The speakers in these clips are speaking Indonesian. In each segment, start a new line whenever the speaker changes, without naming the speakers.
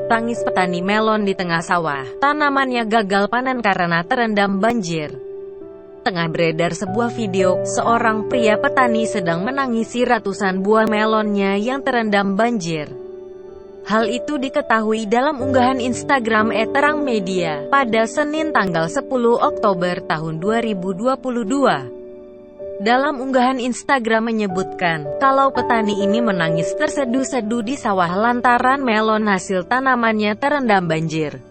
Tangis petani melon di tengah sawah. Tanamannya gagal panen karena terendam banjir. Tengah beredar sebuah video, seorang pria petani sedang menangisi ratusan buah melonnya yang terendam banjir. Hal itu diketahui dalam unggahan Instagram @terangmedia pada Senin tanggal 10 Oktober tahun 2022. Dalam unggahan Instagram menyebutkan, kalau petani ini menangis terseduh-seduh di sawah lantaran melon hasil tanamannya terendam banjir.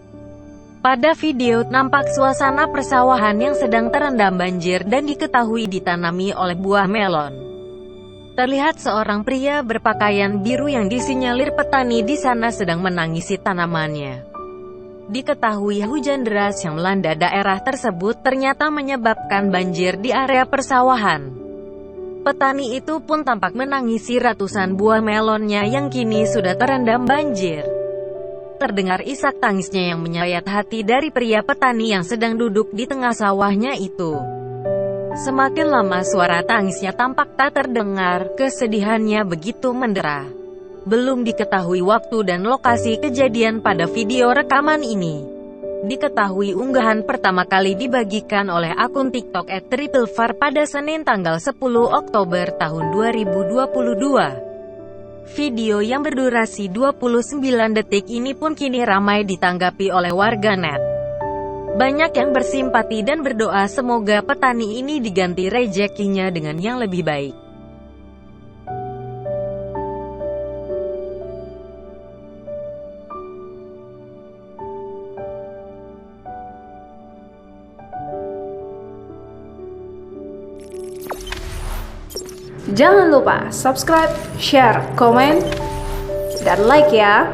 Pada video, nampak suasana persawahan yang sedang terendam banjir dan diketahui ditanami oleh buah melon. Terlihat seorang pria berpakaian biru yang disinyalir petani di sana sedang menangisi tanamannya. Diketahui hujan deras yang melanda daerah tersebut ternyata menyebabkan banjir di area persawahan. Petani itu pun tampak menangisi ratusan buah melonnya yang kini sudah terendam banjir. Terdengar isak tangisnya yang menyayat hati dari pria petani yang sedang duduk di tengah sawahnya itu. Semakin lama suara tangisnya tampak tak terdengar, kesedihannya begitu mendera. Belum diketahui waktu dan lokasi kejadian pada video rekaman ini. Diketahui unggahan pertama kali dibagikan oleh akun TikTok @triplefar pada Senin tanggal 10 Oktober tahun 2022. Video yang berdurasi 29 detik ini pun kini ramai ditanggapi oleh warganet. Banyak yang bersimpati dan berdoa semoga petani ini diganti rezekinya dengan yang lebih baik.
Jangan lupa subscribe, share, komen, dan like ya.